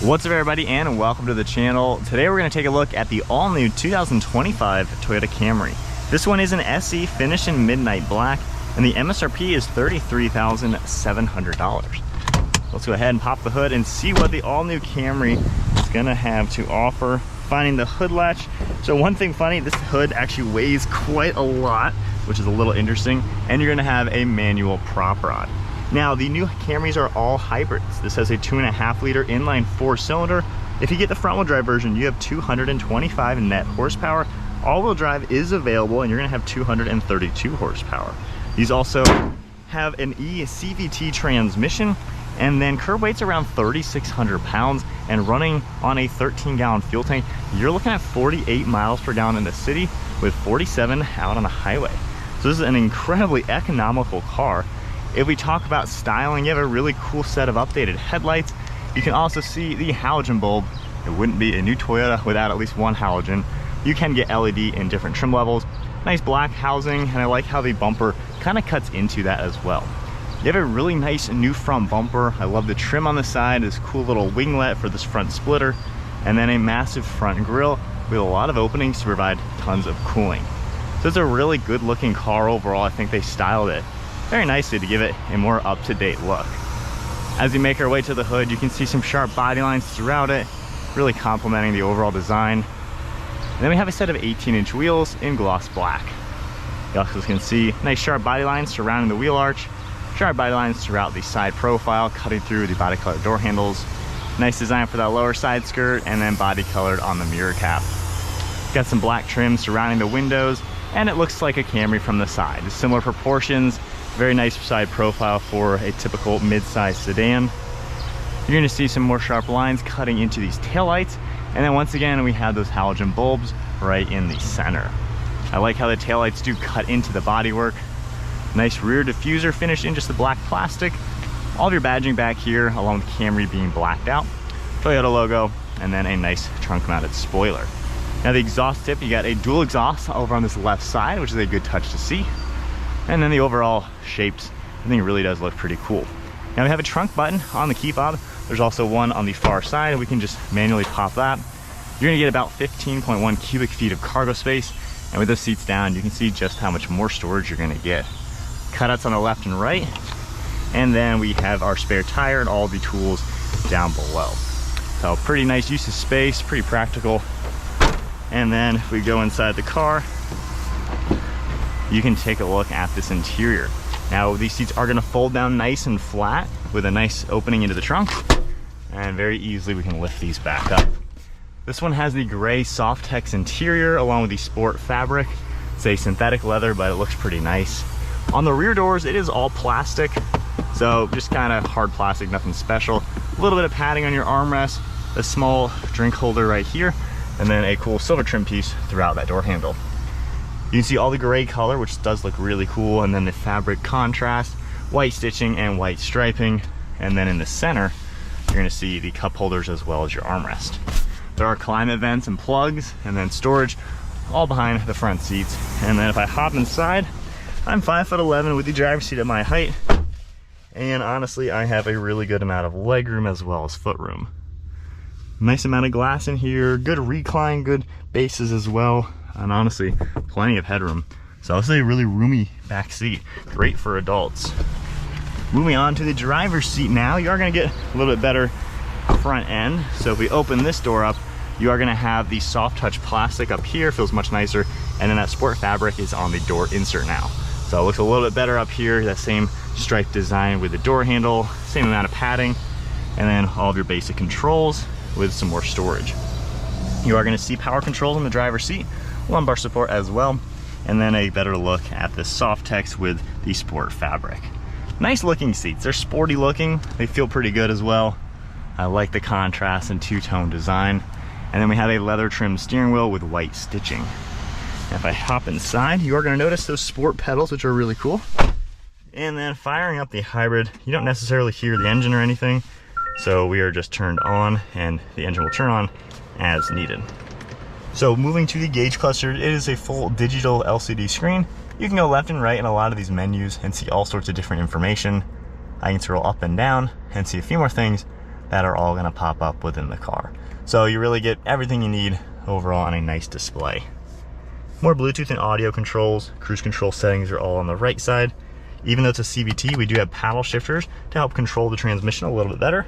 What's up everybody, and welcome to the channel. Today we're going to take a look at the all-new 2025 Toyota Camry. This one is an SE finished in midnight black, and the MSRP is $33,700. Let's go ahead and pop the hood and see what the all-new Camry is going to have to offer. Finding the hood latch. So one thing funny, this hood actually weighs quite a lot, which is a little interesting, and you're going to have a manual prop rod. Now, the new Camrys are all hybrids. This has a 2.5 liter inline 4-cylinder. If you get the front wheel drive version, you have 225 net horsepower. All-wheel drive is available, and you're gonna have 232 horsepower. These also have an CVT transmission, and then curb weight's around 3,600 pounds, and running on a 13-gallon fuel tank, you're looking at 48 miles per gallon in the city with 47 out on the highway. So this is an incredibly economical car. If we talk about styling, you have a really cool set of updated headlights. You can also see the halogen bulb. It wouldn't be a new Toyota without at least one halogen. You can get LED in different trim levels. Nice black housing, and I like how the bumper kind of cuts into that as well. You have a really nice new front bumper. I love the trim on the side, this cool little winglet for this front splitter, and then a massive front grille with a lot of openings to provide tons of cooling. So it's a really good looking car overall. I think they styled it very nicely to give it a more up-to-date look. As we make our way to the hood, you can see some sharp body lines throughout it, really complementing the overall design. And then we have a set of 18-inch wheels in gloss black. You also can see nice sharp body lines surrounding the wheel arch, sharp body lines throughout the side profile, cutting through the body colored door handles. Nice design for that lower side skirt, and then body colored on the mirror cap. Got some black trim surrounding the windows, and it looks like a Camry from the side. Similar proportions, very nice side profile for a typical mid-size sedan. You're going to see some more sharp lines cutting into these taillights, and then once again we have those halogen bulbs right in the center. I like how the taillights do cut into the bodywork. Nice rear diffuser finished in just the black plastic. All of your badging back here, along with Camry being blacked out. Toyota logo, and then a nice trunk mounted spoiler. Now the exhaust tip, you got a dual exhaust over on this left side, which is a good touch to see. And then the overall shapes, I think it really does look pretty cool. Now we have a trunk button on the key fob. There's also one on the far side. We can just manually pop that. You're gonna get about 15.1 cubic feet of cargo space. And with the seats down, you can see just how much more storage you're gonna get. Cutouts on the left and right. And then we have our spare tire and all the tools down below. So pretty nice use of space, pretty practical. And then if we go inside the car, you can take a look at this interior. Now these seats are gonna fold down nice and flat with a nice opening into the trunk, and very easily we can lift these back up. This one has the gray SofTex interior along with the Sport Fabric. It's a synthetic leather, but it looks pretty nice. On the rear doors, it is all plastic, so just kind of hard plastic, nothing special. A little bit of padding on your armrest, a small drink holder right here, and then a cool silver trim piece throughout that door handle. You can see all the gray color, which does look really cool, and then the fabric contrast, white stitching and white striping, and then in the center, you're gonna see the cup holders as well as your armrest. There are climate vents and plugs, and then storage all behind the front seats. And then if I hop inside, I'm 5'11" with the driver's seat at my height, and honestly, I have a really good amount of legroom as well as footroom. Nice amount of glass in here, good recline, good bases as well, and honestly, plenty of headroom. So I'll say a really roomy back seat, great for adults. Moving on to the driver's seat now, you are gonna get a little bit better front end. So if we open this door up, you are gonna have the soft touch plastic up here, feels much nicer, and then that Sport Fabric is on the door insert now. So it looks a little bit better up here, that same striped design with the door handle, same amount of padding, and then all of your basic controls with some more storage. You are gonna see power controls in the driver's seat, lumbar support as well, and then a better look at the SofTex with the Sport Fabric. Nice looking seats, they're sporty looking, they feel pretty good as well. I like the contrast and two-tone design. And then we have a leather trimmed steering wheel with white stitching. And if I hop inside, you are gonna notice those sport pedals, which are really cool. And then firing up the hybrid, you don't necessarily hear the engine or anything, so we are just turned on and the engine will turn on as needed. So moving to the gauge cluster, it is a full digital LCD screen. You can go left and right in a lot of these menus and see all sorts of different information. I can scroll up and down and see a few more things that are all gonna pop up within the car. So you really get everything you need overall on a nice display. More Bluetooth and audio controls. Cruise control settings are all on the right side. Even though it's a CVT, we do have paddle shifters to help control the transmission a little bit better.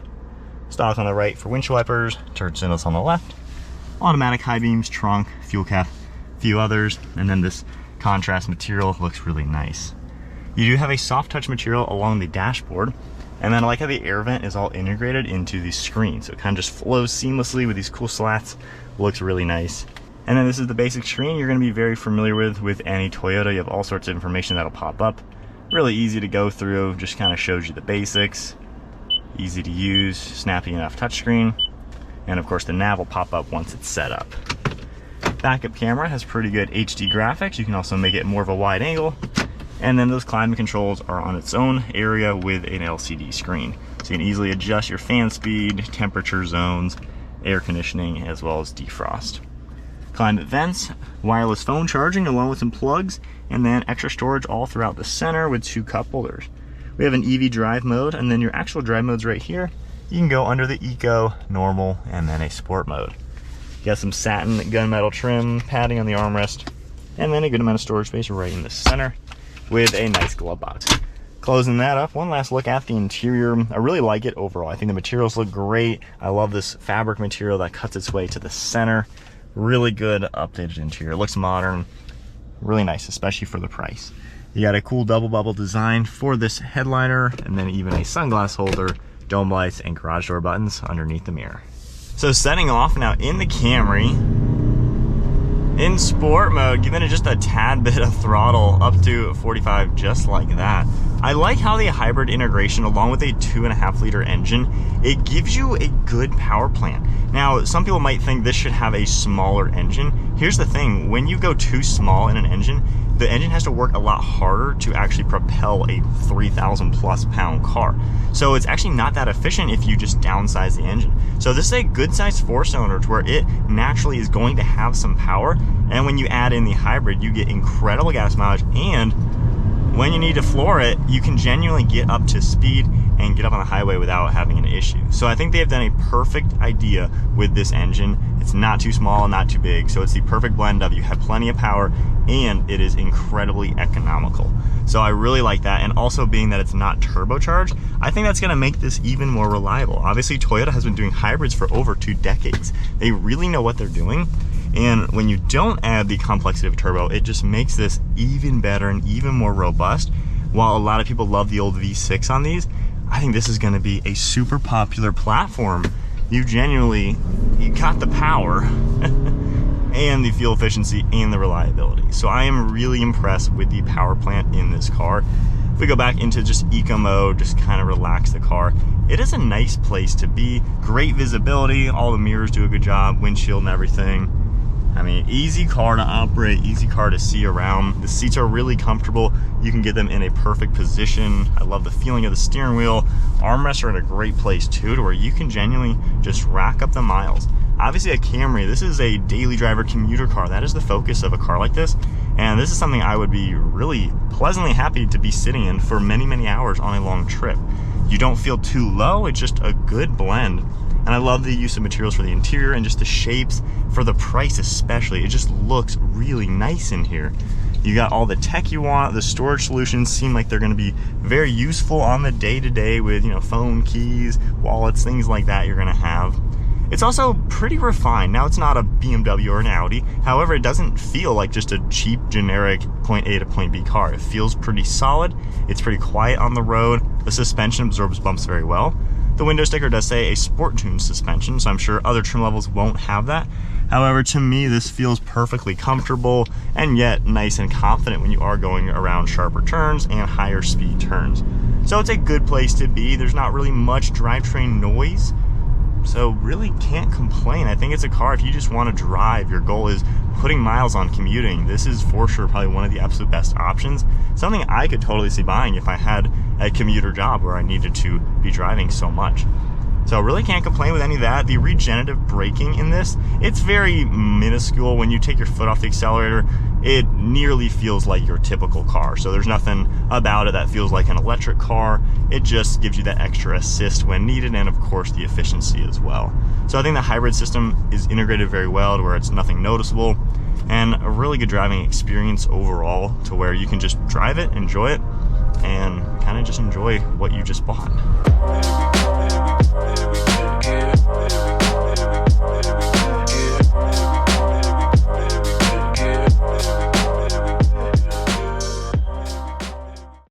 Stock on the right for windshield wipers, turn signals on the left. Automatic high beams, trunk, fuel cap, a few others, and then this contrast material looks really nice. You do have a soft touch material along the dashboard, and then I like how the air vent is all integrated into the screen, so it kind of just flows seamlessly with these cool slats. Looks really nice. And then this is the basic screen you're going to be very familiar with any Toyota. You have all sorts of information that'll pop up. Really easy to go through, just kind of shows you the basics. Easy to use, snappy enough touchscreen. And of course the nav will pop up once it's set up. Backup camera has pretty good HD graphics. You can also make it more of a wide angle. And then those climate controls are on its own area with an LCD screen. So you can easily adjust your fan speed, temperature zones, air conditioning, as well as defrost. Climate vents, wireless phone charging along with some plugs, and then extra storage all throughout the center with 2 cup holders. We have an EV drive mode, and then your actual drive mode's right here. You can go under the Eco, Normal, and then a Sport mode. You got some satin gunmetal trim, padding on the armrest, and then a good amount of storage space right in the center with a nice glove box. Closing that up, one last look at the interior. I really like it overall. I think the materials look great. I love this fabric material that cuts its way to the center. Really good updated interior. It looks modern, really nice, especially for the price. You got a cool double bubble design for this headliner, and then even a sunglass holder, dome lights, and garage door buttons underneath the mirror. So setting off now in the Camry, in sport mode, giving it just a tad bit of throttle up to 45, just like that. I like how the hybrid integration, along with a 2.5 liter engine, it gives you a good power plant. Now, some people might think this should have a smaller engine. Here's the thing, when you go too small in an engine, the engine has to work a lot harder to actually propel a 3,000 plus pound car. So it's actually not that efficient if you just downsize the engine. So this is a good sized 4-cylinder to where it naturally is going to have some power. And when you add in the hybrid, you get incredible gas mileage, and when you need to floor it, you can genuinely get up to speed and get up on the highway without having an issue. So I think they have done a perfect idea with this engine. It's not too small, not too big. So it's the perfect blend of you have plenty of power and it is incredibly economical. So I really like that. And also being that it's not turbocharged, I think that's gonna make this even more reliable. Obviously Toyota has been doing hybrids for over 2 decades. They really know what they're doing. And when you don't add the complexity of a turbo, it just makes this even better and even more robust. While a lot of people love the old V6 on these, I think this is gonna be a super popular platform. You got the power and the fuel efficiency and the reliability. So I am really impressed with the power plant in this car. If we go back into just eco mode, just kind of relax the car, it is a nice place to be. Great visibility, all the mirrors do a good job, windshield and everything. I mean, easy car to operate, easy car to see around. The seats are really comfortable. You can get them in a perfect position. I love the feeling of the steering wheel. Armrests are in a great place too, to where you can genuinely just rack up the miles. Obviously a Camry, this is a daily driver commuter car. That is the focus of a car like this. And this is something I would be really pleasantly happy to be sitting in for many, many hours on a long trip. You don't feel too low, it's just a good blend. And I love the use of materials for the interior and just the shapes for the price especially. It just looks really nice in here. You got all the tech you want. The storage solutions seem like they're gonna be very useful on the day-to-day with, you know, phone, keys, wallets, things like that you're gonna have. It's also pretty refined. Now it's not a BMW or an Audi. However, it doesn't feel like just a cheap, generic point A to point B car. It feels pretty solid. It's pretty quiet on the road. The suspension absorbs bumps very well. The window sticker does say a sport tuned suspension, so I'm sure other trim levels won't have that. However, to me, this feels perfectly comfortable and yet nice and confident when you are going around sharper turns and higher speed turns. So it's a good place to be. There's not really much drivetrain noise, so really can't complain. I think it's a car, if you just want to drive, your goal is putting miles on commuting, this is for sure probably one of the absolute best options. Something I could totally see buying if I had a commuter job where I needed to be driving so much. So really can't complain with any of that. The regenerative braking in this, it's very minuscule. When you take your foot off the accelerator, it nearly feels like your typical car. So there's nothing about it that feels like an electric car. It just gives you that extra assist when needed, and of course the efficiency as well. So I think the hybrid system is integrated very well to where it's nothing noticeable, and a really good driving experience overall to where you can just drive it, enjoy it, and kind of just enjoy what you just bought.